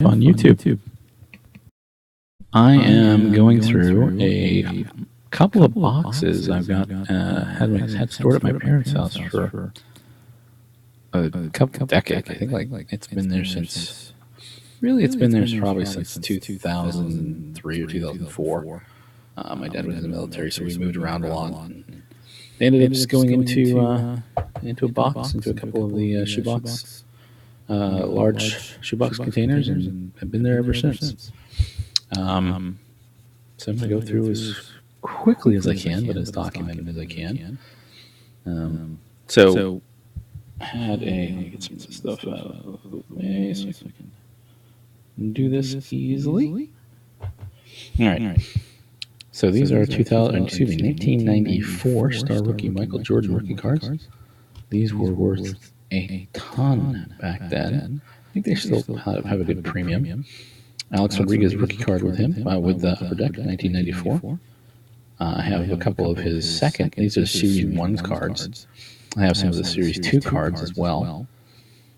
on YouTube. I am going through a couple of boxes I've got had stored at my parents' house for a couple decades. I think like it's been there since. Really, it's been there probably since 2003 or 2004. My dad was in the military, so we moved around a lot. They ended up just going into a box, into a couple of the shoebox, large shoebox containers, and have been there ever since. So I'm going to go through as quickly as I can, but as documented as I can. So I had let me get some of this stuff out of the way so I can do this easily. All right. So these are 1994 Star Rookie Michael Jordan rookie cards. These were worth a ton back then. I think they still have a good premium. Alex Rodriguez rookie card with him, with the Upper Deck, 1994. I have a couple of his second. These are Series 1 cards. I have some of the Series 2 cards as well.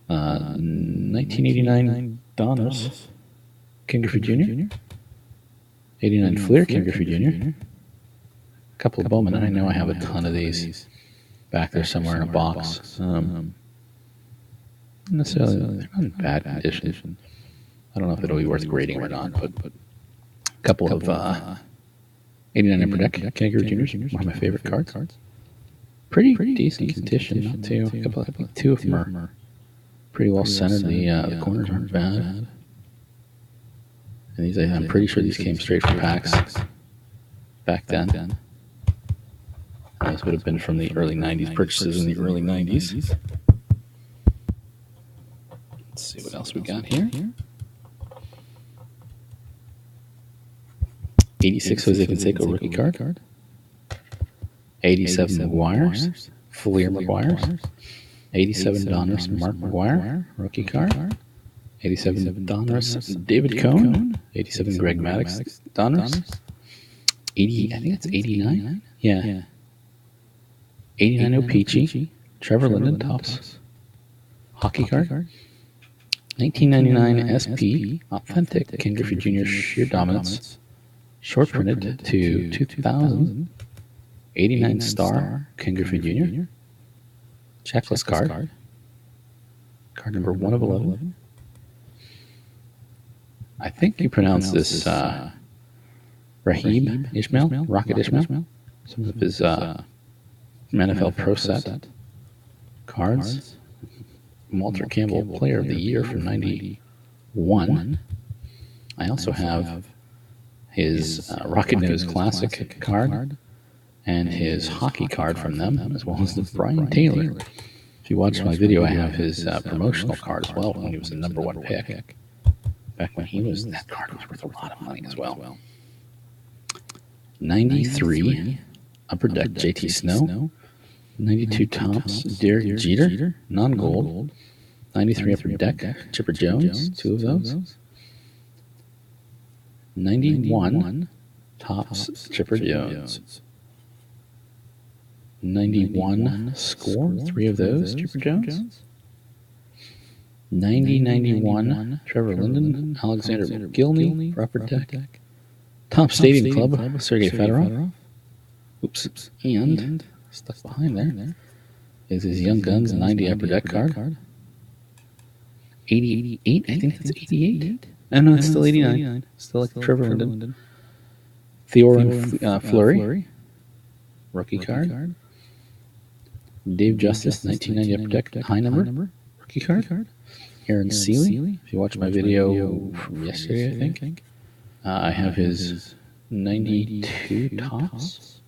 1989 Donruss, Ken Griffey Jr. 89 Fleer, Ken Griffey Jr. A couple of Bowman. I know I have a ton of these back there somewhere in a box. Necessarily, they're not in bad condition. I don't know if it'll be worth grading or not, but a couple of 89 Upper Deck, Ken Griffey Jr. One of my favorite cards. Pretty decent condition, not too. I think two of them are pretty well centered. The corners aren't bad. And these, I'm pretty sure these came straight from packs back then. Those would have been from the early 90s, purchases in the early 90s. Let's see what else we got here. 86 Jose Canseco rookie card. 87 McGwire, Fleer McGwire. 87 Donruss Mark McGwire rookie card. 87 Donruss David Cone. 87 Greg Maddux Donruss. 80, I think it's 89. Yeah. 89 O-Pee-Chee. Trevor Linden Topps hockey card. 1999 SP Authentic Ken Griffey Jr. Sheer Dominance. Short printed to 2000. 89 Star Ken Griffey Jr. Checklist card. Card number 1 of 11. I think you pronounce this Raheem Ishmael, Rocket Ishmael. Some of his NFL Pro Set cards. Walter Campbell Player of the Year from 91. I also have his Rocket Nose Classic card and his hockey card from them, as well as the Brian Taylor. If you watch my video, I have his promotional card as well when he was the #1 pick. Back when he was, that card was worth a lot of money as well. 93 Upper Deck JT Snow. 92 Topps Derek Jeter, non-gold. 93 Upper Deck Chipper Jones, 2 of those. 91 Topps Chipper Jones. 91 Score, 3 of those Chipper Jones. 90-91 Trevor Linden, Alexander McGillney for Upper Deck. Topps Stadium Club, Sergei Fedorov. Oops. And stuck behind there is his Young Guns 90 Upper Deck card. 88, I think that's 88. Oh, no, it's still 89. Still like Trevor Linden. Theoren Fleury, rookie card. Dave Justice, 1990 Upper Deck, high number, rookie card. Aaron Seeley, if you watch my video from yesterday, I think. I have his 92 Topps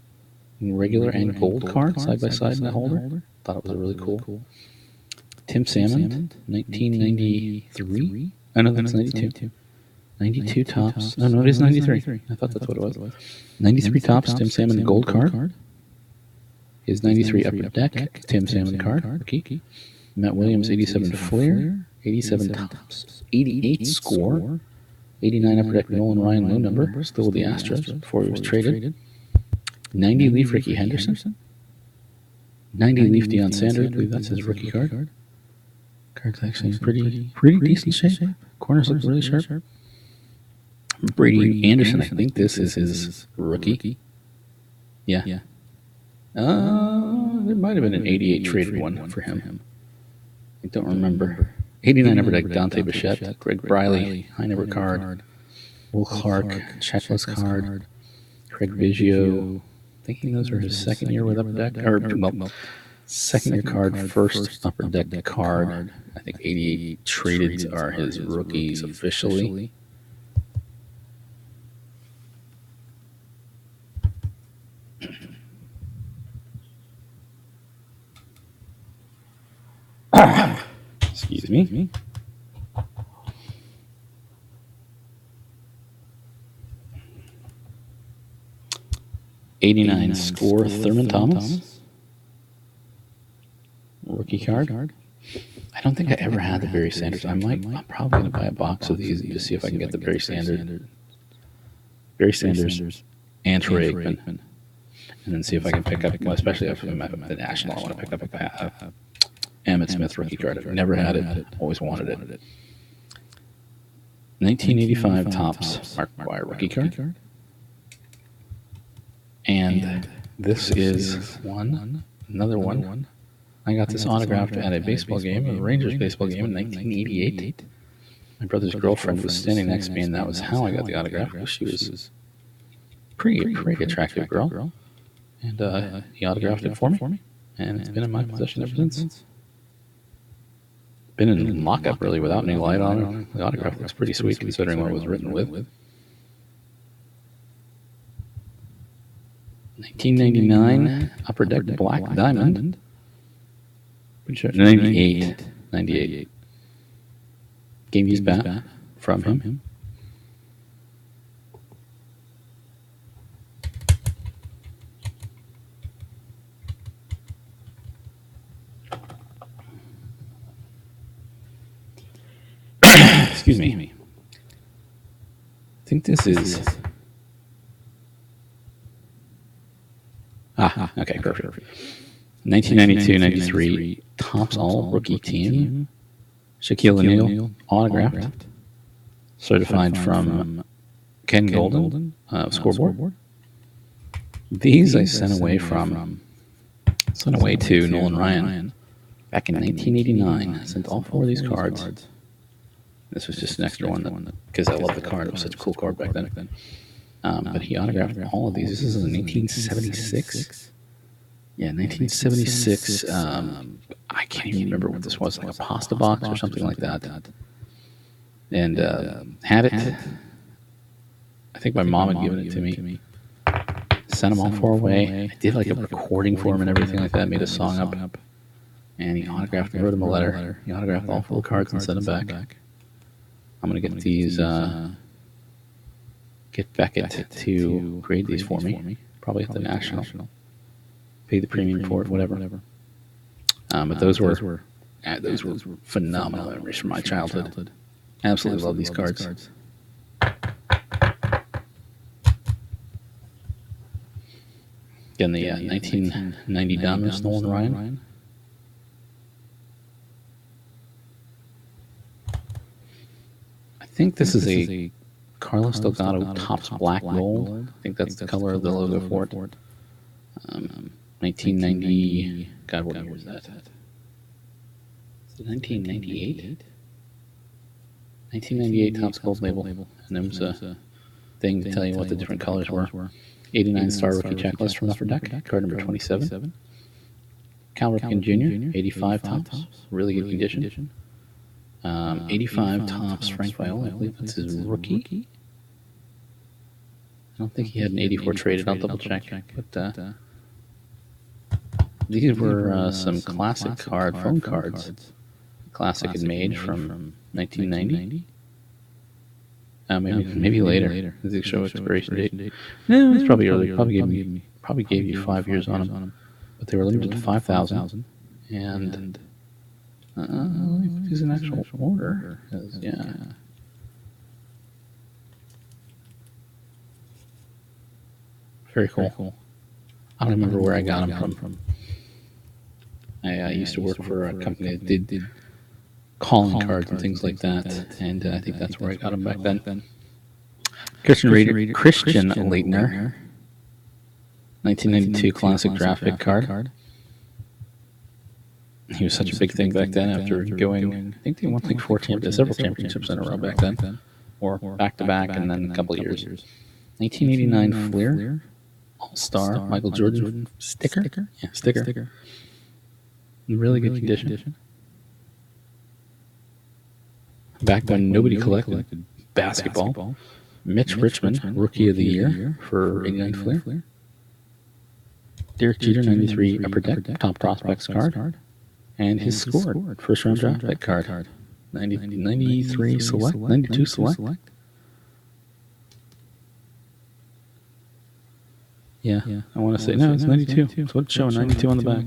in regular and gold card side by side in the holder. Thought it was really cool. Tim Salmon, 1993. I know that's 92. 92 Topps. Oh, no, it is 93. I thought that's what it was. 93 Topps, Tim Salmon gold card. His 93 Upper Deck, Tim Salmon card, rookie. Matt Williams, 87 Fleer. 87 Topps. 88 Score. 89 Upper Deck Nolan Ryan low number, still with the Astros before he was traded. 90 Leaf Ricky Henderson. 90 Leaf Deion Sanders, I believe that's his rookie card. Card's actually in pretty decent shape. Corners look really sharp. Brady Anderson, I think this is his rookie. Yeah. There might have been an 88 traded one for him. I don't remember. 89 Upper Deck, Dante Bichette, Greg Briley, high number card. Will Clark, checklist card. Craig Biggio, thinking those are his second year with Upper Deck, second year card, first Upper Deck card. I think 88 traded are his rookies officially. Excuse me. '89 score Thurman Thomas. Rookie card. I don't think I ever had the Barry Sanders. I'm probably going to buy a box of these and just see if I can get the Barry Sanders and Troy Aikman. And then see if I can pick up, well, especially if I'm at the National, I want to pick up a Emmitt Smith rookie card. I've never had it, always wanted it. 1985 Topps McGwire rookie card. And this is another one. I got this autographed at a baseball game, a Rangers baseball game in 1988. My brother's girlfriend was standing next to me, and that was how I got the autograph. She was pretty attractive girl. And he autographed it for me, and it's been in my possession ever since. Been in lockup, really, without any light on it. The autograph looks pretty sweet, considering what it was written with. 1999 Upper Deck Black Diamond. 98. Game used bat from him. Excuse me. I think this is. Okay, perfect. 1992-93 Topps All Rookie Team. Shaquille O'Neal autographed, certified from Ken Golden, scoreboard. These I sent away to Nolan Ryan back in 1989. I sent all four of these cards. This was just an extra one because I love the card. It was such a cool card back then. But he autographed all of these. This is in 1976. Yeah, 1976. I can't even remember what this was, like a pasta box or something like that. And had it. I think my mom had given it to me. Sent them all four away. I did like a recording for him and everything like that. Made a song up. And he autographed and wrote him a letter. He autographed all four cards and sent them back. I'm going to get these, get Beckett to grade these for me. Probably at the National. Pay the premium for it, whatever. But those were phenomenal memories from my childhood. Absolutely love these cards. Again, the 1990 Dominus Nolan Ryan. I think this is a Carlos Delgado Topps Black Gold. I think that's the color of the logo for it. 1990. God, what year was that? Is it 1998? 1998 Topps Gold label. And there was a thing to tell you what the different colors were. 89 Star Rookie Checklist from Upper Deck, card number 27. Cal Ripken Jr., 85 Topps, really good condition. 85 Topps Frank Viola, I believe that's his rookie. I don't think he had an 84 traded, I'll double check. But these were some classic phone cards. Classic had made from 1990. Maybe later. Does it show expiration date? No, it's probably early. Probably gave you 5 years on them. But they were limited to 5,000. And it's an actual order. Yeah. Very cool. I don't remember where I got them from. I used to work for a company that did calling cards and things like that. And I think that's where I got them back then. Christian Laettner, 1992 classic draft pick card. He was such a big thing back then after going, I think they won like several championships in a row back then, or back to back, and then a couple of years. 1989 Fleer, All-Star, Michael Jordan sticker? Yeah, sticker. In really good condition. Back when nobody collected basketball. Mitch Richmond, Rookie of the Year for 89 Fleer. Derek Jeter, 93 Upper Deck, Top Prospects card. And his scored first round draft pick card. 93 select, 92 select. Yeah, I want to say, no, it's 92. That's what it's showing, 92 on the back.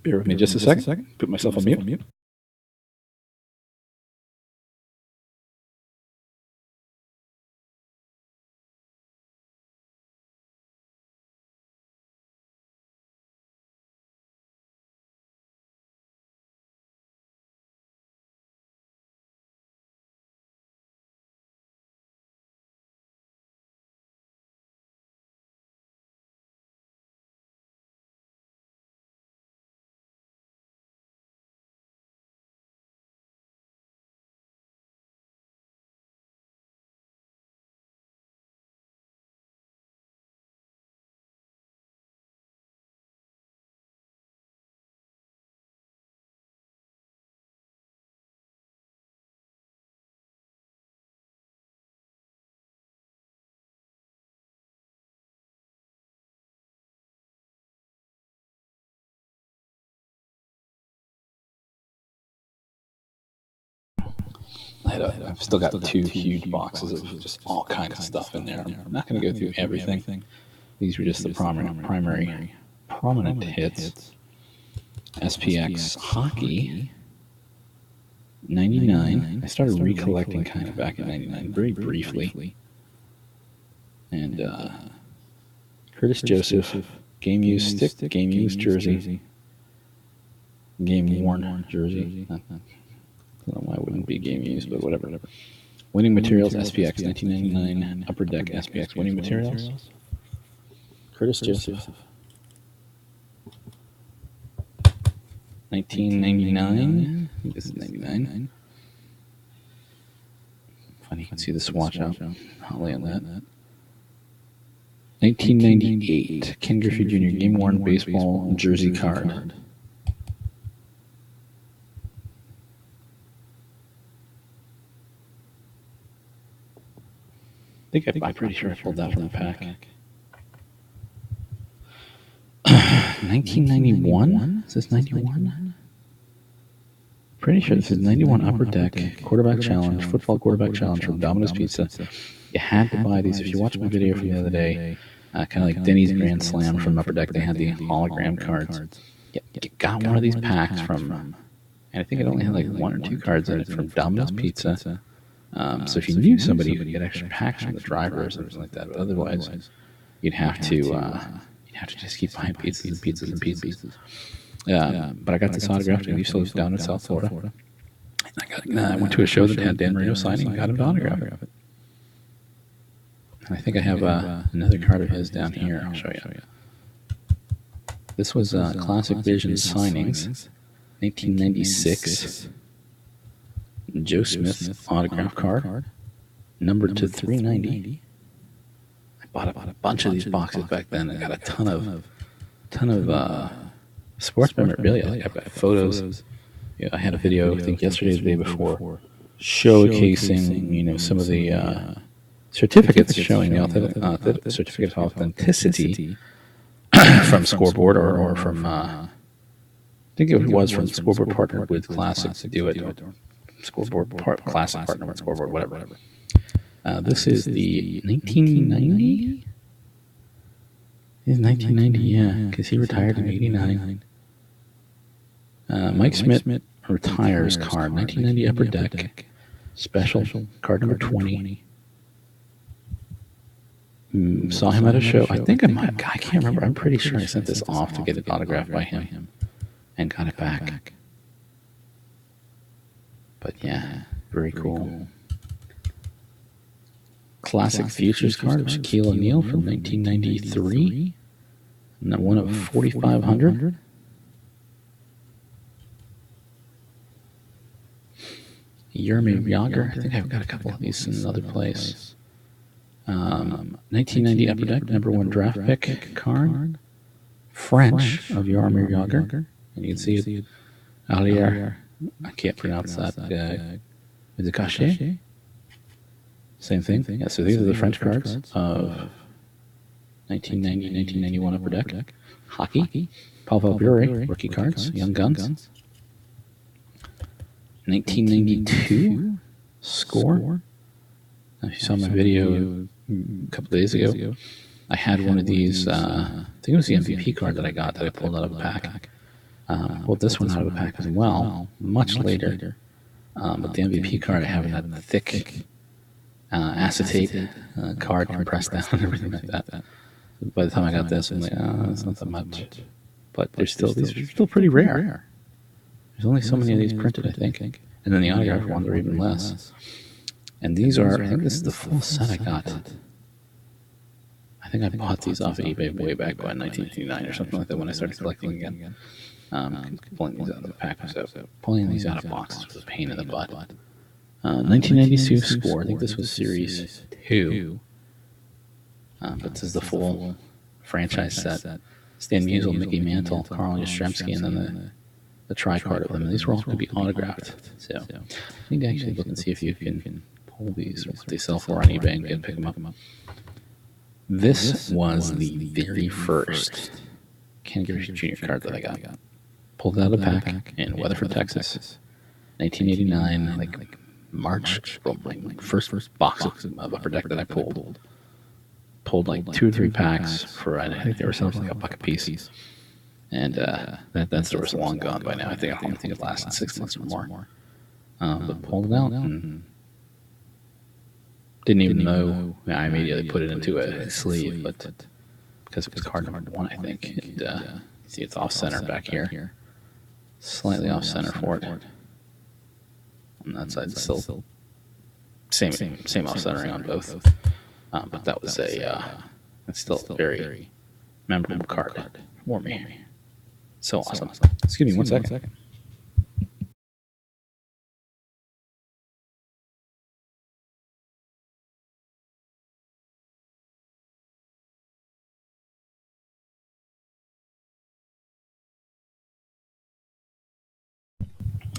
Bear with me just a second. Put myself on mute. I've still got 2 huge boxes of just all kinds of stuff in there. I'm not going to go through everything. These were just the prominent hits. SPX Hockey, 99. I started recollecting kind of back in 99, very briefly. And Curtis Joseph, game used stick, game used jersey, game worn jersey. I don't know why it wouldn't be game used, but whatever. Winning Materials, SPX, 1999, Upper Deck, SPX, Winning Materials. Curtis Joseph. 1999. I think this is 99. Funny, you can see the swatch out. I'll lay on that. 1998, Ken Griffey Jr. Game Worn Baseball Jersey Card. I'm pretty sure I pulled that from the pack. 1991? Is this 91? Pretty sure this is 91 Upper Deck Quarterback Challenge, Football Quarterback Challenge from Domino's Pizza. You had to buy these. If you watched my video from the other day, kind of like Denny's Grand Slam from Upper Deck, they had the hologram cards. You got one of these packs from, and I think it only had like 1 or 2 cards in it from Domino's Pizza. So if you knew somebody, you could get extra packs from the driver or something like that. But otherwise, you'd have to just keep buying pizzas and pizzas and pizzas. But I got this autographed, and you still live down in South Florida. I went to a show that had Dan Marino signing and got him to autograph it. And I think I have another card of his down here. I'll show you. This was Classic Vision Signings, 1996. Joe Smith autograph card, numbered to 390. I bought a bunch of these boxes back then. I got a ton of sports memorabilia. I got photos. Yeah, I had a video, I think yesterday or the day before, showcasing some of the certificates showing the certificate of authenticity from Scoreboard or from I think it was from Scoreboard partnered with Classic to do it. Scoreboard Classic partner with Scoreboard, whatever. This is the 1990. It's 1990, yeah, because he retired in '89. Mike Schmidt retires card, 1990 Upper Deck, special, card number 20. Saw him at a show. I think I can't remember. I'm pretty sure I sent this off to get it autographed by him and got it back. But yeah, very cool. Classic Futures card of Shaquille O'Neal from 1993. And that one of 4,500. Jaromir Jagr. I think I've got a couple of these in another place. 1990 Upper Deck, number 1 draft pick card. French of Jaromir Jagr. And you can see it. Alier. I can't pronounce that. Is it Cache? Same thing. Yeah, so these are the French cards of 1990, 1991 Upper Deck. Hockey. Pavel Bure, rookie cards, Young Guns. 1992 Score. If you saw my video a couple days ago, I had one of these. I think it was the MVP card that I got that I pulled out of a pack. Pulled this one out of a pack as well, much later. But the MVP card I have had a thick acetate card compressed down and everything like that. By the time I got this, I'm like, it's not that much. But these are still pretty rare. There's only so many of these printed, I think. And then the autograph ones are even less. And these are, I think this is the full set I got. I think I bought these off of eBay way back by 1989 or something like that when I started collecting again. Pulling these out of the pack. So pulling these out of boxes was a pain in the butt. 1992 Score. I think this was Series 2. But this is the full franchise set. Stan Musial, Mickey Mantle, Carl Yastrzemski, and then the tri-card of them. And these were all going to be autographed. So you need to actually look and see if you can pull these or what they sell for on eBay and pick them up. This was the very first Ken Griffey Jr. card that I got. Pulled it out of the pack in Weatherford, Texas, 1989, like March. My first box of Upper Deck that I pulled. Pulled like 2 or 3 packs for, I think they were selling like $1 a piece. And that store was long gone by now. I think it lasted 6 months or more. But pulled it out and didn't even know. I immediately put it into a sleeve, but because it was card number 1, I think. And see, it's off center back here, slightly off center for it. On that side, still same off centering on both. But that was it's still a very memorable card for me. So awesome. Excuse me one second.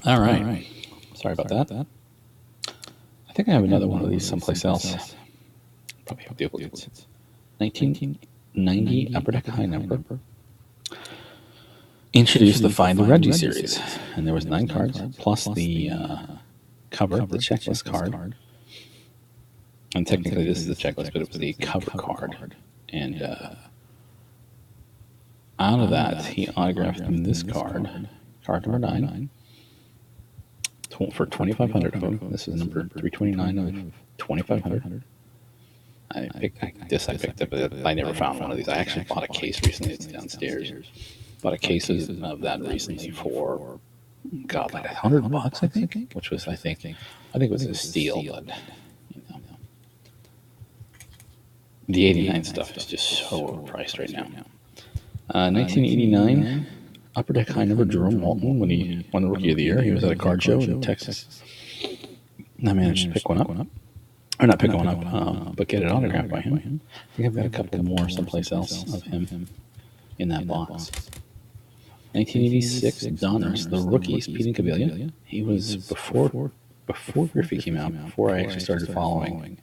All right. Sorry about that. I think I have another one of these someplace else. Probably have duplicates. 1990 Upper Deck High Number introduced the Find the Reggie series, and there was 9 cards plus the cover, the checklist card. And technically, this is the checklist, but it was the cover card. And out of that, he autographed him this card number 9. For 2,500 of them. This is number 329 of 2,500. I picked up, but I never found one of these. I actually bought a case recently. It's downstairs. Bought a case of that recently for, God, like $100, I think. Which was, I think it was a steal, but the '89 stuff is just so overpriced right now. 1989. Upper Deck High Number Jerome Walton when he won the Rookie of the Year. He was at a card show in Texas. And I managed to pick one up. Or not pick one up, but get it autographed by him. I think I've got a couple more someplace else of him in that box. 1986, Donruss, the Rookies, Pete Incaviglia. He was before Griffey came out, before I actually started following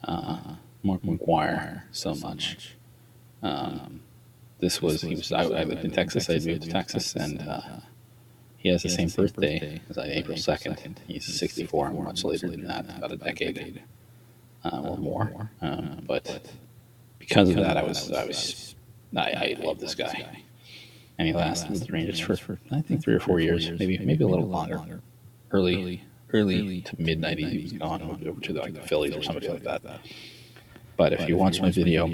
Mark McGwire so much. I lived in Texas. I moved to Texas, and he has the same birthday as April 2nd. He's 64. I'm much later than that, about a decade or more. But because of that, I love this guy, and he lasted with the Rangers for I think 3 or 4 years, maybe a little longer. Early to mid '90s, he was gone over to the Phillies or something like that. But if you watch my video,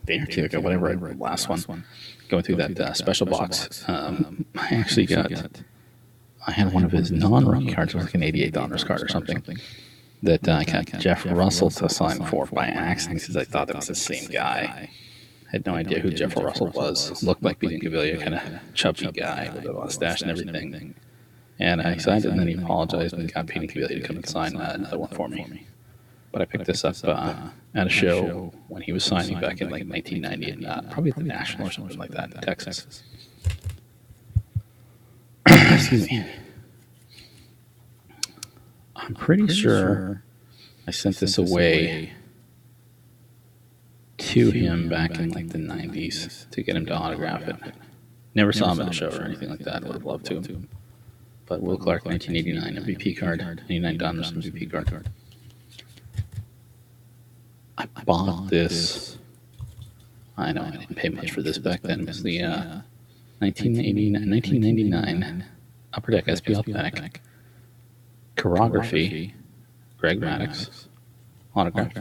day or two ago, whatever, the last one, going through that special box, I actually I had one of his non-rookie cards, it was like an 88 honors card or something, that I got Jeff Russell to sign for by accident because I thought that was the same guy. Had no idea who Jeff Russell was. Looked like Pete Incaviglia, kind of chubby guy with a mustache and everything. And I signed it, and then he apologized and got Pete Incaviglia to come and sign another one for me. But I picked this up at a show when he was signing back in like 1990, and probably at the National or something like that in Texas. Excuse me. I'm pretty sure I sent this away to him back in like the 90s to get him to autograph it. Never saw him at a show or anything like that. Would have loved to. But Will Clark 1989 MVP card, 89 Donruss MVP card. I bought this. I know I didn't pay much for this back then. It was the 1999 Upper Deck SP Authentic Chirography Greg Maddux autograph.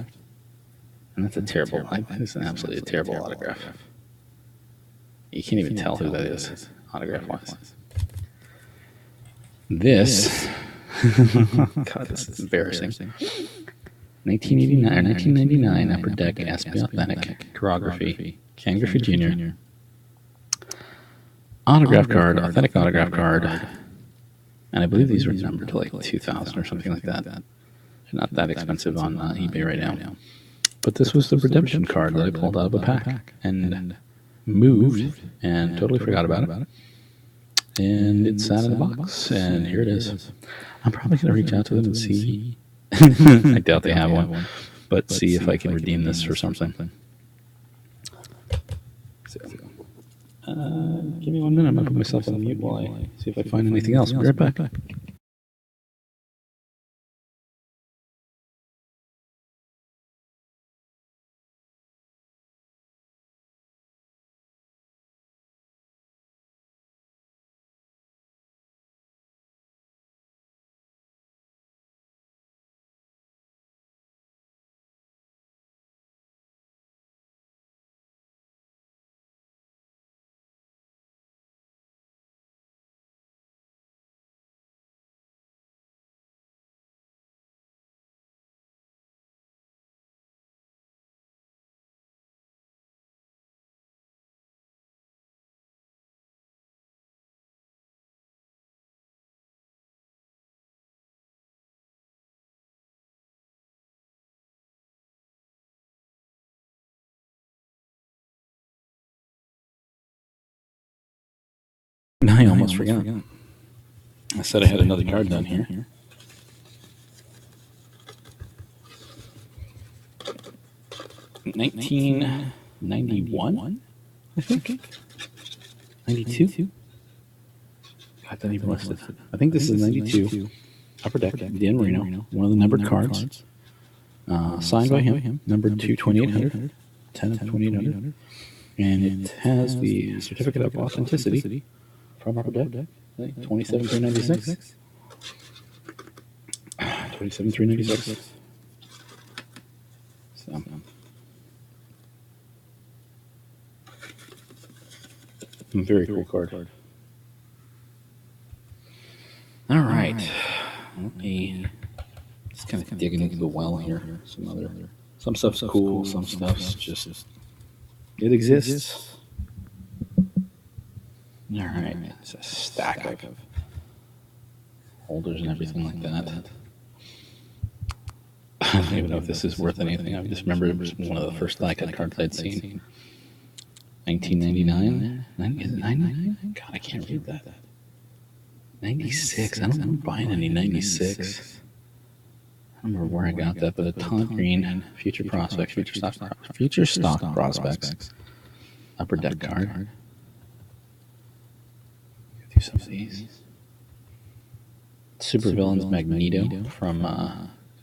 And that's a terrible, it's an absolutely terrible autograph. You can't even tell who that is, autograph-wise. This, God, this is embarrassing. 1999 Upper Deck SP Authentic Chirography Ken Griffey Jr. Autograph card, authentic autograph card. And I believe these were numbered to like 2,000 or something like that. They're not that expensive on eBay right now. But this was the redemption card that I pulled out of a pack and moved and totally forgot about it. And it sat in the box, and here it is. I'm probably going to reach out to them and see. I doubt they have one, but see if I can redeem this for something. So, give me 1 minute. I'm going to put myself on mute while I see if I find anything else. I'll be right back. I almost forgot. I said I had another card down here. 1991, I think. 92. God, that even listed. I think this is 92. Upper Deck, Dan Marino, one of the numbered cards. Signed by him, numbered to 2800, 10 of 2800. And it has the certificate of authenticity from Upper Deck, 27,396. 27,396. So. Very cool card. All right. Let me just kind of digging into the well here. Some stuff's cool, some stuff's just it exists. All right. It's a stack of holders and everything like that. I don't even know if this is worth anything. I just remember it was one of the first die-cut cards I'd seen. 1999? Is it 99? God, I can't read that. 96. I don't remember buying any 96. I don't remember where I got that, but a Todd Green, Future Prospects, Future Stock Prospects, Upper Deck card. Do some of these. Supervillains Magneto from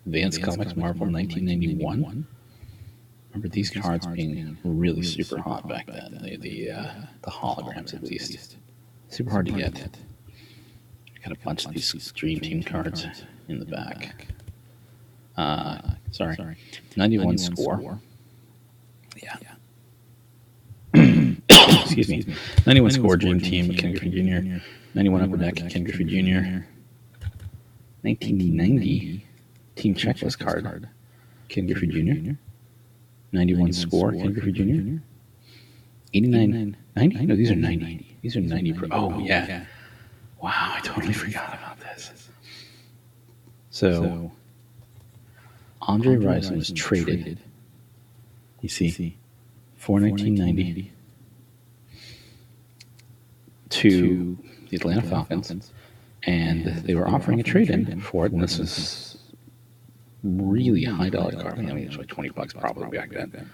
Advanced Comics Marvel 1991. remember these cards being really super hot back then. The holograms, at least. Super hard to get. Got a bunch of these Dream Team cards in the back. Sorry. 91 score. Yeah. Excuse me. 91 score, Dream Team, Ken Griffey Jr. 91 Upper Deck, Ken Griffey Jr. 1990 Team Checklist card, Ken Griffey Jr. 91 score, Ken Griffey Jr. 89, 90? No, these are 90. These are 90. Oh, yeah. Wow, I totally forgot about this. So, Andre Rison was traded, you see, for 1990 to the Atlanta Falcons, and they were offering a trade-in for it, and this is really high-dollar card. I mean, it was like $20 probably back then.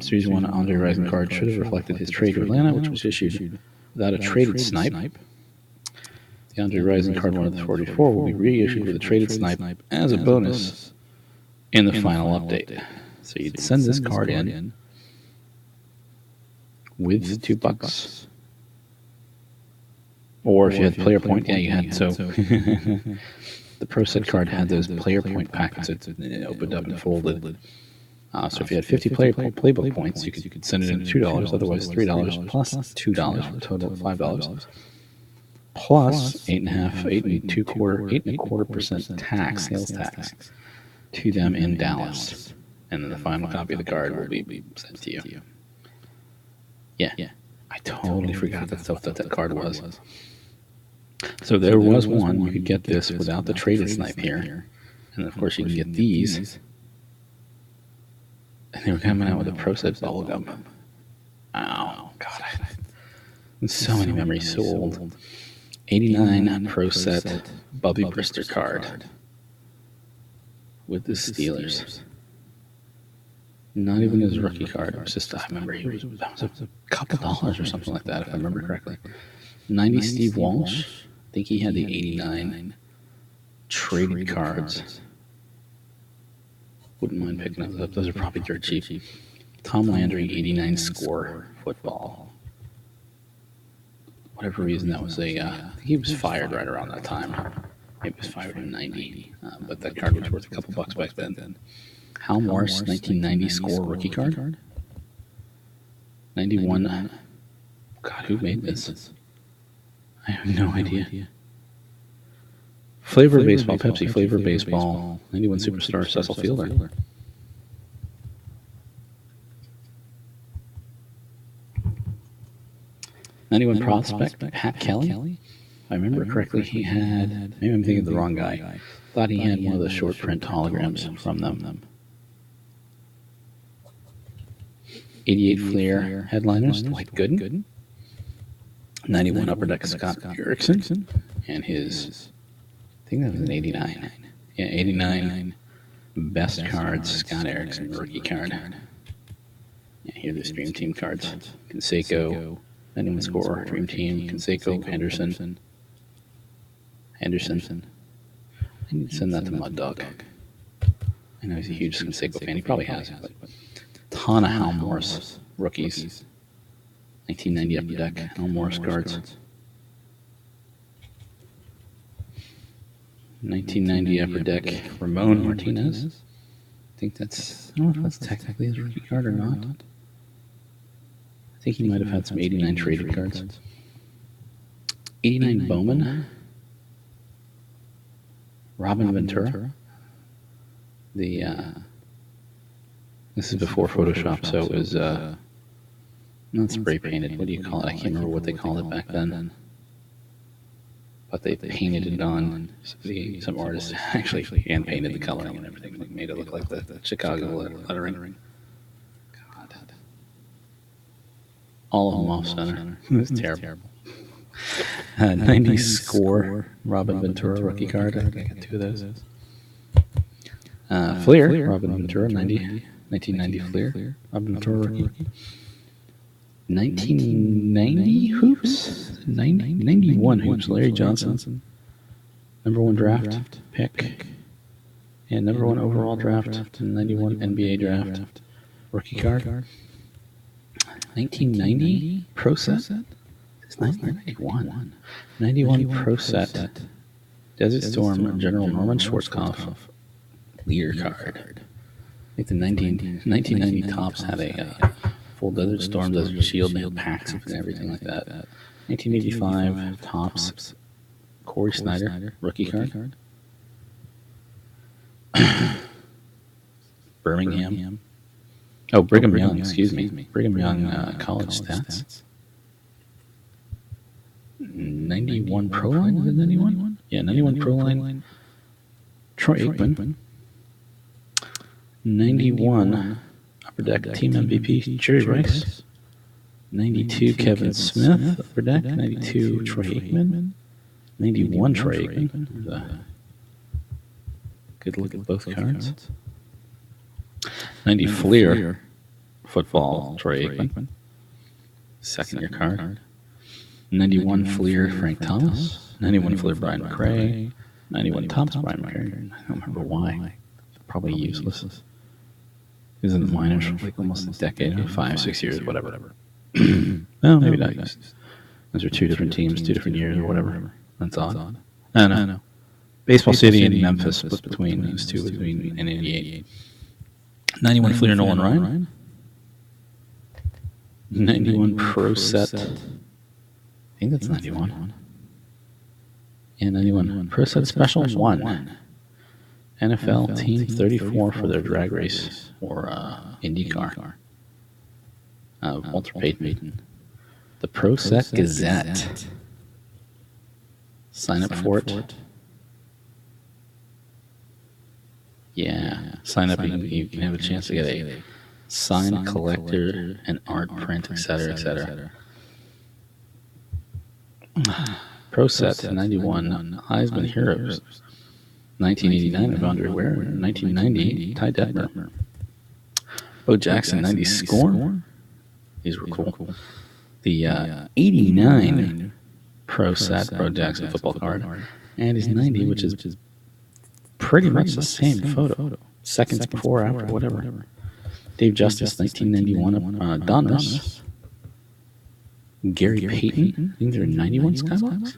Series 1 Andre Rison card should have reflected his trade to Atlanta, which was issued without a traded snipe. The Andre Rison card 1 of the 44 will be reissued with a traded snipe as a bonus in the final update. So you'd send this card in with $2. Or if you had player point, yeah, you had. So the Pro Set card had those player point packets that opened up and folded. So if you had 50 playbook points, you could send it in at $2, otherwise $3 plus $2 for a total of $5. Plus 8.25% tax, sales tax, to them in Dallas. And then the final copy of the card will be sent to you. Yeah. I totally forgot that card was. So there was one. You could get this without the traded snipe here. And of course you can get these. And they were coming out with a Pro Set bubble gum. Oh, God. So many memories, so old. 89 Pro Set Bubby Brister card with the Steelers. Not even his rookie card. It was just, I remember that was a couple dollars or something like that, if I remember correctly. 90 Steve Walsh. I think he had the 89 traded cards. Wouldn't mind picking those up. Those are probably dirt cheap. Tom Landry, 89 score football. Whatever reason, that was I think he was fired right around that time. Maybe he was fired in 90. But that card was worth a couple bucks back then. Hal Morris, 1990 score rookie card. 91. God, who made this? I have no idea. Flavor Baseball, Pepsi, Flavor Baseball, 91 Superstar, Cecil Fielder. '91 Prospect, Pat Kelly. If I remember correctly, he had, maybe I'm thinking of the wrong guy. Thought he had one of the short print holograms from them. 88 Flair headliners, Dwight Gooden. 91 Upper Deck Scott Erickson. And his, I think that was an 89. Yeah, 89 best cards, Scott Erickson rookie card. Yeah, here are the Dream Team cards. Canseco, 91 score, Dream Team, Canseco, Henderson. I need to send that to Mud Dog. I know he's a huge Canseco fan. He probably has it, but ton of Hal Morris rookies. 1990 Upper Deck, Hal Morris cards. 1990 Upper Deck, Ramon Martinez. I think that's, I don't know if that's technically his rookie card or not. I think he might have had some 89 traded cards. 89 Bowman. Robin Ventura. This is before Photoshop, so it was not spray painted. What do you call it? I can't remember what they called it back then. But they painted it on. Some artists actually hand painted the coloring and everything, like made it look like the Chicago lettering. God, all of them off center. It was terrible. 90 score Robin Ventura rookie card. I think I got two of those. Flair, Robin Ventura, 1990 Flair, Robin Ventura rookie. 1990 hoops, 91 hoops. Larry Johnson, #1 draft pick, and #1 overall draft, 91 NBA draft. rookie card. 1990 Pro Set? It's 91. 91 Pro Set. Desert Storm, General Norman Schwarzkopf, leader card. I think the 1990 Topps had a full Desert Storm, Desert Shield, and packs and everything like that. 1985 Topps, Corey Snyder, rookie card. Birmingham. Oh, Brigham Young, excuse me. Brigham Young college stats. 91 Pro Line? Is it 91? Yeah, 91 Pro Line. Troy Aikman. 91 Upper Deck Team MVP, Jerry Rice. 92 Kevin Smith, Upper Deck. 92 Troy Aikman. 91 Troy Aikman. Good look at both cards. 90 Fleer, football, Troy Aikman. Second year card. 91 Fleer, Frank Thomas. 91 Fleer, Brian McRae. 91 Topps, Brian McRae. I don't remember why. Probably useless. He was in the minors for like almost a decade, 5, 6 years, whatever. Well, maybe not. Those are two different teams, 2 different years, or whatever. That's odd. I don't know. Baseball City and Memphis split between those two, between in 88. 91 Fleer, Nolan Ryan. 91 Pro Set. I think that's 91. Yeah, 91 Pro Set Special 1. NFL Team 34 for their drag race or IndyCar. Walter Payton. The Pro Set Gazette. Sign up for it. Yeah, sign up. You can have a chance to get a signed collector, an art print, etc., etc. Pro Set 91 Heisman Heroes. 1989 of Andre Ware. 1990 Ty Detmer. Bo Jackson 90 Score. These were cool. The 89 Pro Set Bo Jackson football card, and his 90, which is pretty much the same photo. Seconds before, after, whatever. Dave Justice 1991 Donruss. Gary Payton. I think they're 91 Skybox.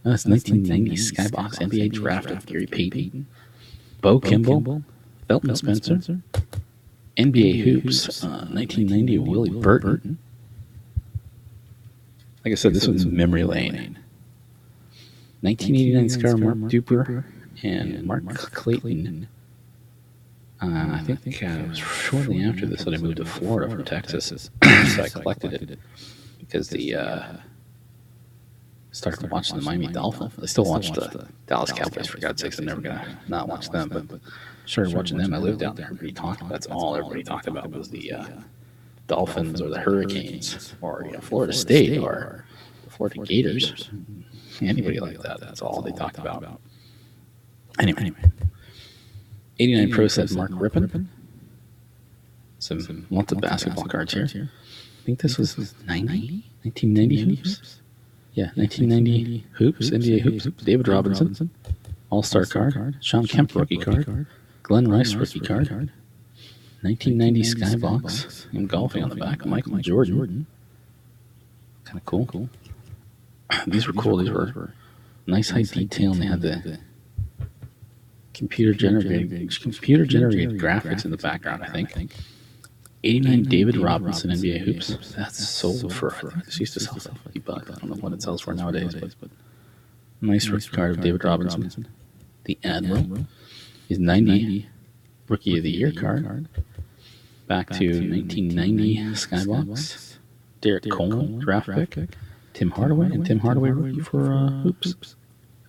That's 1990 Skybox NBA draft of Gary Payton. Bo Kimball. Felton Spencer. NBA Hoops 1990 Willie Burton. Like I said, this was memory lane. 1989 Scar Mark Duper and Mark Clayton. I think it was shortly after this that I moved to Florida from Texas, so I collected it because started watching the Miami Dolphins. I still watch the Dallas Cowboys, for God's sakes. I'm never going to not watch them, but started watching them. I lived out there. Everybody talked. That's all everybody talked about was the Dolphins or the Hurricanes or Florida State or the Florida Gators. Anybody like that. That's all they talked about. Anyway. 89 Pro Set Mark Rippon. Some lots of basketball cards here. I think this was 1990 Hoops. Yeah, 1990 Hoops, NBA Hoops. David Robinson, All-Star card. Sean Kemp rookie card. Glenn Rice rookie card. 1990 Skybox. And golfing on the back. Michael Jordan. Kind of cool. These were cool. These were nice high detail, and they had the computer generated graphics in the background, I think. 89 David Robinson NBA Hoops. That's sold for, I think this used to sell for $50. I don't know what it sells for nowadays, but nice rookie card of David Robinson. The Admiral. His 90 Rookie of the Year card. Back to 1990 Skybox. Derek Coleman, draft pick. Tim Hardaway, and Tim Hardaway rookie for Hoops.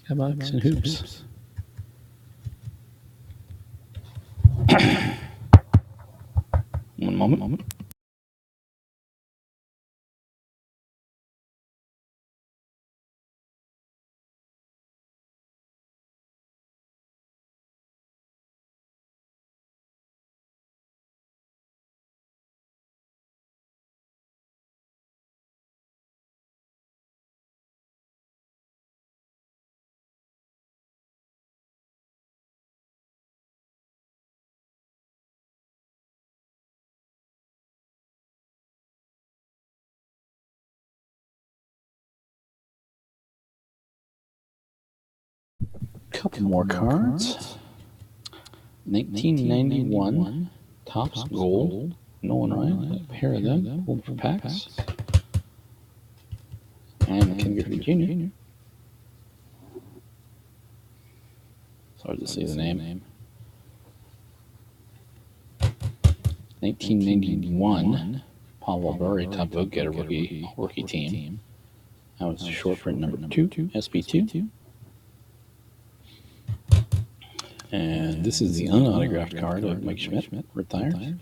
Skybox and Hoops. One moment. Couple more cards. 1991 Topps Gold. Nolan Ryan, a pair of them, pulled for packs. And Ken Griffey Jr. It's hard to see the name. 1991 Paul Valverde Top Vote Getter rookie team. That was short print number 2, SB2. And this is the unautographed card of Mike Schmidt, retired.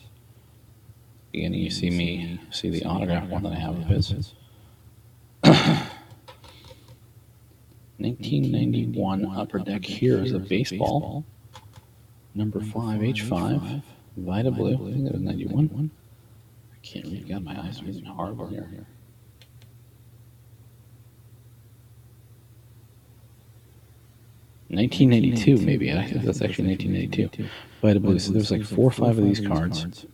Again, you see the autographed one that I have of his. 1991 Upper Deck Heroes of Baseball, number 5H5, Vita Blue. I think that was 91. I can't read. God, my eyes are getting horrible here. $1992 maybe. I think that's actually 1992. Vita Blue. So there's like 4 or 5 of these cards.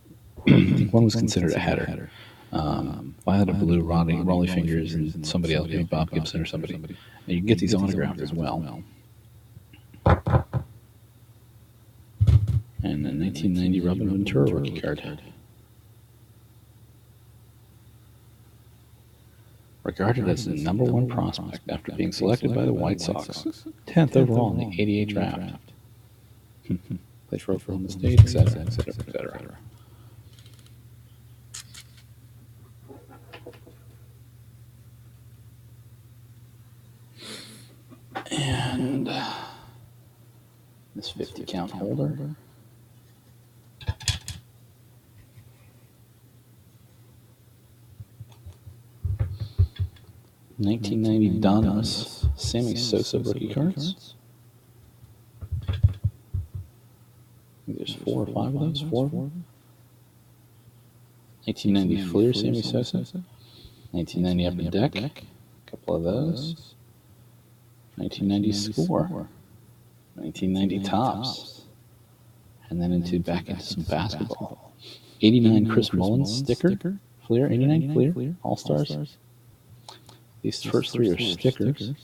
I think one was considered a header. Violet Blue, Raleigh Fingers, and somebody else, maybe Bob Gibson or somebody. And you can get these autographed as well. And the 1990 Robin Ventura rookie card. Regarded as the number 1 prospect after being selected by the White Sox, 10th overall in the '88 draft. Played for Oklahoma State, etc., etc., etc. And this 50 count holder. $1990 Donos Sammy Sosa rookie cards. I think there's 4 or 5 of those. 4 of them. 1990 Fleer Sammy Sosa. 1990 Upper Deck. A couple of those. 1990 Score. 1990 Topps. And then back into some basketball. 89 Chris Mullins sticker. Fleer, 89 Fleer. All Stars. These first 3 are stickers.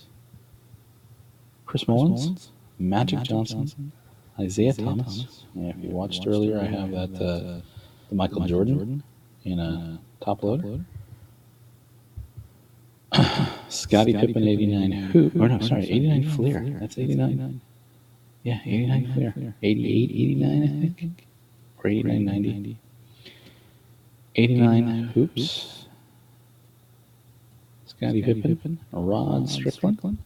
Chris Mullins, Magic Johnson, Isaiah Thomas. Yeah, if you watched earlier, I have that the Michael Jordan in a top loader. Scottie Pippen, 89 Hoop. Oh no, sorry, 89 Fleer. That's 89. Yeah, 89 Fleer. 88, 89, I think, or 89, 90. 89 Hoops. Scottie Pippen, Rod Strickland,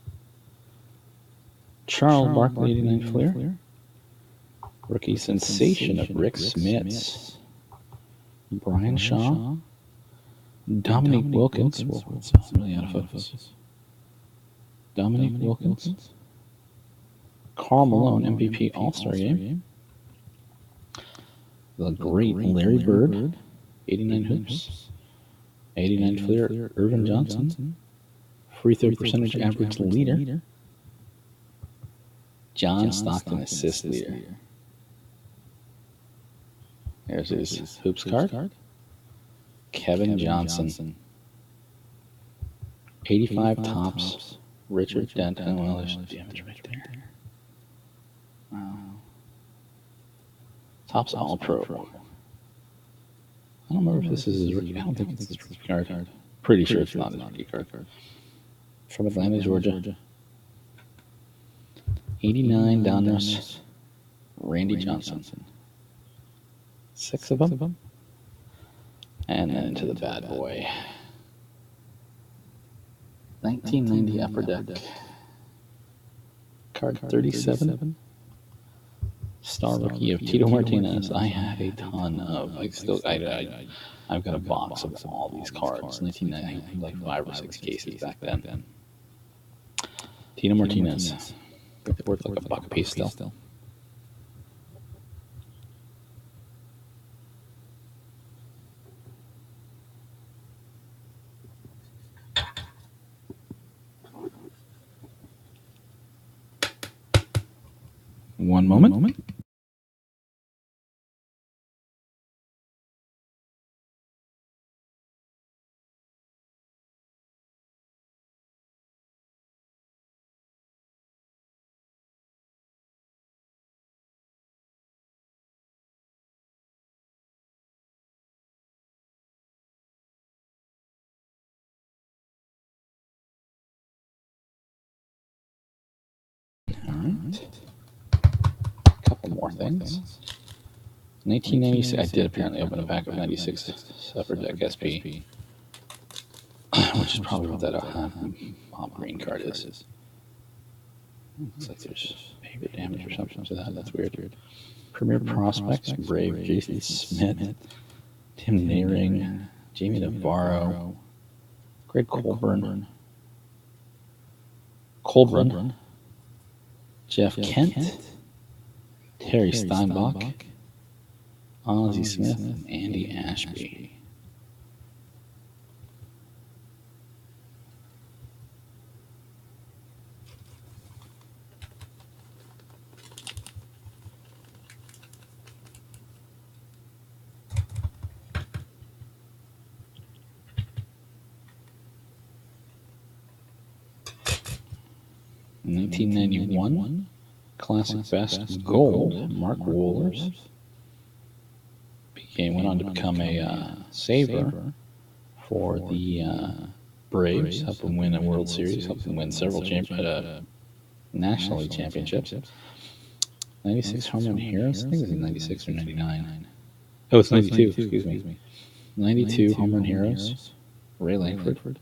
Charles Barkley, 89 Fleer, rookie sensation of Rick Smits, Brian Shaw, Dominique Wilkins. Whoa, it's really out of focus. Dominique Wilkins, Karl Malone, MVP All-Star Game, the great Larry Bird, 89 Hoops. 89 Fleer, Irvin Johnson. Free throw percentage average leader. John Stockton assist leader. There's his Hoops card. Kevin Johnson. 85 Topps. Richard Dent. Oh, well, there's damage right there. Wow. Topps All-Pro. I don't remember if this is his rookie. I don't think it's his rookie card. Pretty sure it's not his rookie card. From Atlanta, Georgia. 89 Donruss, Randy Johnson. 6 of them. And then to the bad boy. 1990 Upper Deck. Card 37. Star rookie of Tito Martinez. I have a ton of. I've got a box of all these cards. 1990, like 5 or 6 cases back then. Tito Martinez. I think they're worth like $1 a piece still. One moment. right. A couple more things. 1996. I did apparently open a pack of 96 Upper Deck SP, which is probably what that Bob Green card is. Looks like there's paper damage or something to that. That's weird. Premier Prospects, Brave, Jason Smith, Tim Nehring, Jamie Navarro, Greg Colburn, Jeff Kent, Terry Steinbach, Ozzie Smith, and Andy Ashby. In 1991, Classic Best Gold, Mark Wohlers. Went on to become a saver for the Braves, helped them win a World Series, helped them win several National League championships. 96 home run heroes? I think it was in 96 or 99. Oh, it's 92, excuse me. 92 home run heroes, Ray Langford.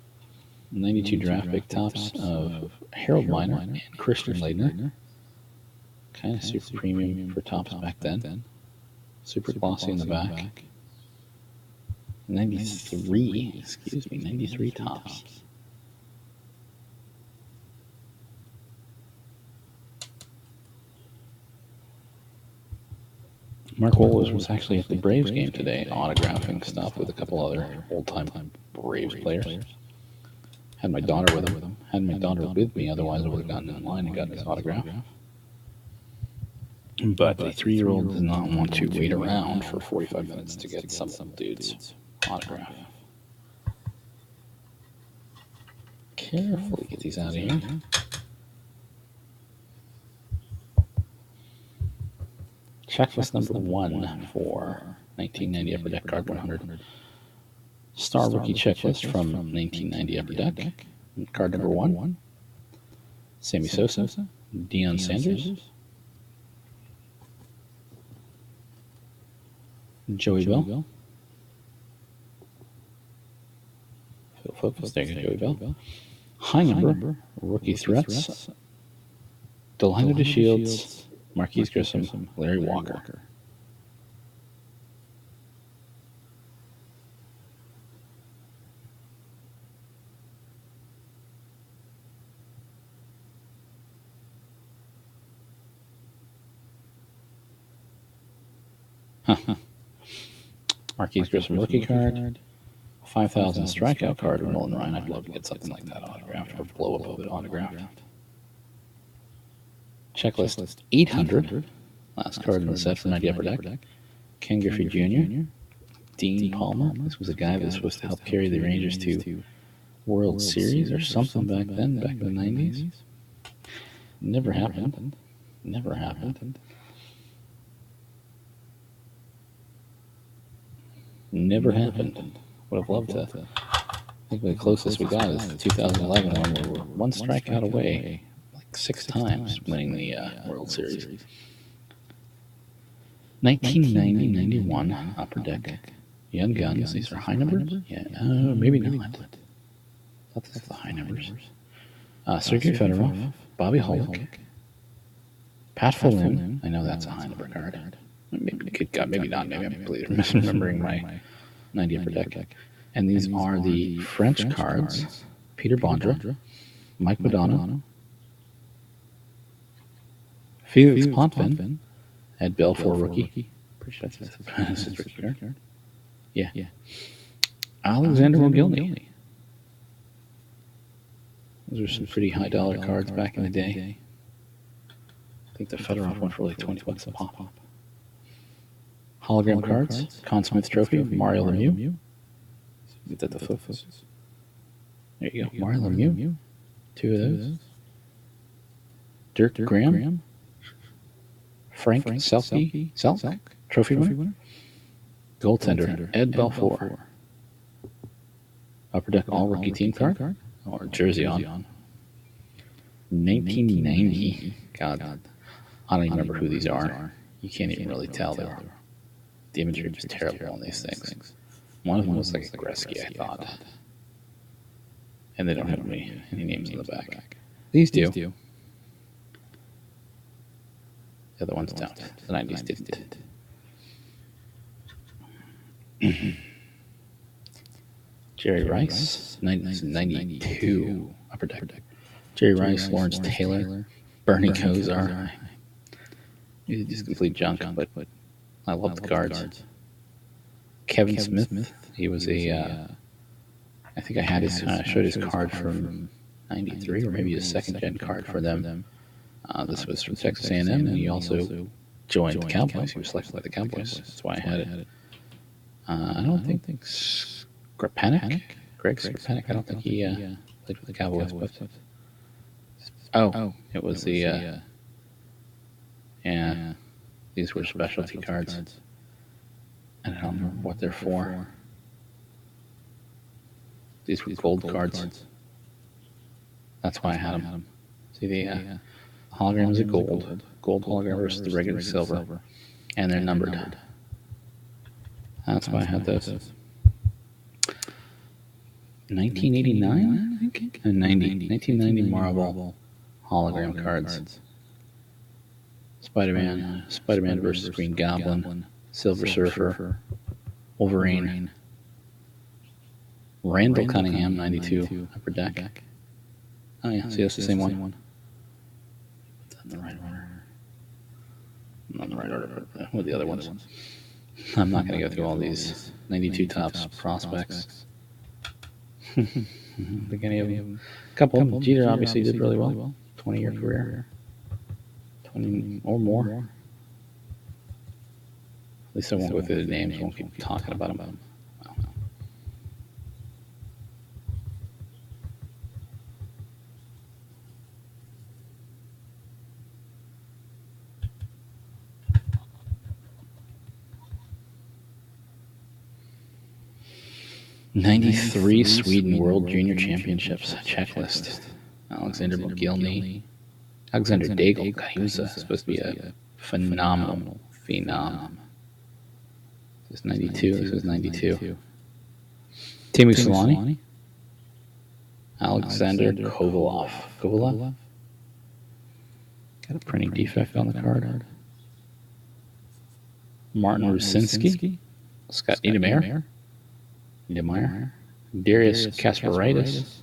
92 draft pick tops of Harold Miner and Christian Laettner. Kind of super premium for tops back then. Super glossy in the back. 93 tops. Mark Wohlers was actually at the Braves game today, autographing stuff with a couple other old-time Braves players. Had my daughter with him. Had my daughter with me, otherwise I would have gotten in line and gotten his autograph. But the 3-year-old does not want to wait around for 45 minutes to get some dude's autograph. Carefully get these out of here. Checklist number 1 for 1990 Upper Deck Card 100. Star Rookie Checklist from 1990 Upper Deck. Card number 1. Sammy Sosa, Deion Sanders, Joey Bell. Phil Focus, there you go, Joey Bell. High number, Rookie Threats, Delino DeShields, Marquise Grissom, Larry Walker. Marquise Grissom rookie card. 5,000 strikeout card of Nolan Ryan. I'd love to get something like that autographed or blow up of it autographed. Checklist 800. Last card in the set for 90 Upper Deck. Ken Griffey Jr. Dean Palmer. This was a guy that was supposed to help carry the Rangers to World Series or something back then, back in the 90s. Never happened. Never happened. Never happened. Would have loved to. I think the closest we got is the 2011 one where we're one strikeout away, like 6 times, winning the World Series. 1990-91 Upper Deck. Young Guns. These are high numbers? Yeah, maybe not. I thought that's the high numbers. Sergei Fedorov, Bobby Hollick, Pat Falloon. I know that's a high number card. Maybe not. Maybe I'm completely misremembering my 90 Upper Deck. And these are the French cards. Peter Bondra, Mike Modano, Felix Potvin, Ed Belfour rookie. Pretty sure that's his rookie card. Yeah. Alexander Mogilny. Those are some pretty high dollar cards back in the day. I think the Fedorov one for like $20 a pop. Hologram cards, Conn Smythe Trophy, Mario Lemieux. Get that the focus. There you go, Mario Lemieux. 2 of those. Dirk Graham. Frank Selke, trophy winner. Goaltender, Ed Belfour. Upper Deck All-Rookie Team card, or jersey on. 1990 God, I don't even remember who these are. You can't even really tell. The imagery was terrible on these things. One of them was like a Gretzky, I thought. And they don't have any names on the back. These do. The other ones don't. The 90s didn't. Jerry Rice, 92, Upper Deck. Jerry Rice, Lawrence Taylor, Bernie Kosar. He's just complete junk, but I love the cards. Kevin Smith, he was a, I think I had showed his card from 93, or maybe a second-gen card for them. This was from Texas A&M, and he also joined the Cowboys. He was selected by the Cowboys. That's why I had it. I don't think Skripnik, Greg Skripnik, I don't think he played for the Cowboys. But it was the, yeah, these were specialty cards. And I don't remember what they're for. These were gold cards. That's why I had them. See, the hologram is a gold hologram versus the regular silver. And they're numbered. That's why I had those. 1989, I think? And 1990 Marvel hologram cards. Spider-Man versus Green Goblin, Silver Surfer, Wolverine, Randall Cunningham, 92, Upper Deck. Oh yeah, see, that's the same one. Not in the right order. Not in the right order, but with the other ones. I'm not going to go through all these 92 Topps prospects. I think any of them. A couple of them. Jeter obviously did really well. 20-year career. 20 or more. At least I won't go through the names. I won't keep talking about them. Wow. 93 Sweden World Junior Championships checklist. Alexander McGillney. Alexander Daigle. God, he was supposed to be a phenomenal phenom. This is 92. This was 92. Teemu Selanne. Alexander Kovalev. Got a printing defect on the card. Martin Rucinski. Scott Niedermayer. Darius Kasparaitis.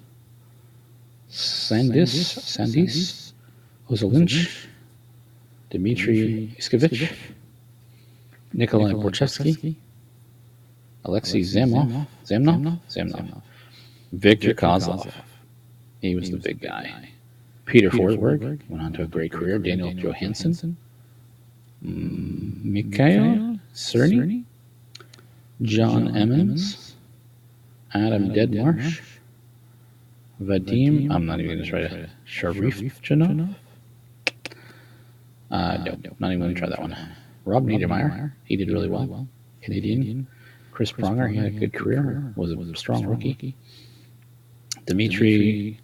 Sandis. Ozolinch. Dmitry Iskevich. Nikolai Borchevsky. Alexei Zamnov. Victor Kozlov. He was the big guy. Peter Forsberg went on to a great career. Daniel Johansson. Mikhail Cerny. John Emmons. Adam Deadmarsh. Vadim, I'm not even going to try to. Sharif Janov? No, not even going to try that one. Rob Niedermeyer, he did really well. Canadian. Chris Pronger, he had a good career, was a strong rookie. Dmitry,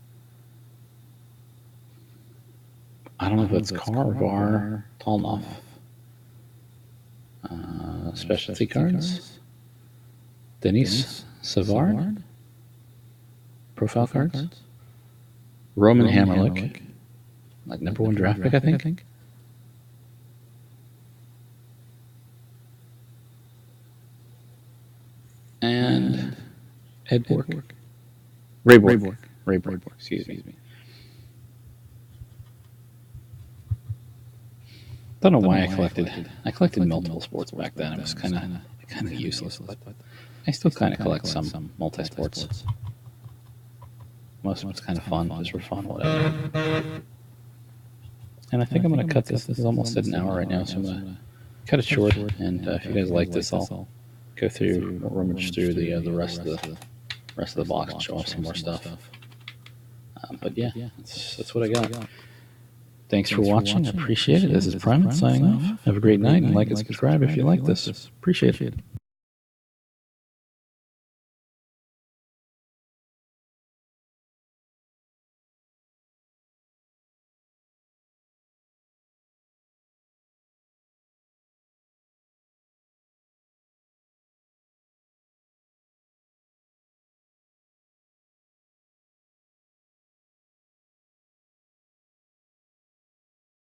I don't know if that's Karvar Tolnov. Specialty cards. Denis Savard. Profile cards. Roman Hammerlick. Like #1 draft pick, I think. And Ed Bork. Ray Bork, excuse me. Don't know why I collected multiple sports back then. It was kind of useless, but I still kind of collect some multi-sports. Most of it's kind of fun, just for fun, whatever. And I think I'm going to cut this. This is almost at an hour right now, so I'm going to cut it short. And if you guys like this, I'll go through, rummage through the rest of the box and show off some more stuff. But yeah, that's what I got. Thanks for watching. I appreciate it. This is Primate signing off. Have a great night, and like and subscribe if you like this. Appreciate it.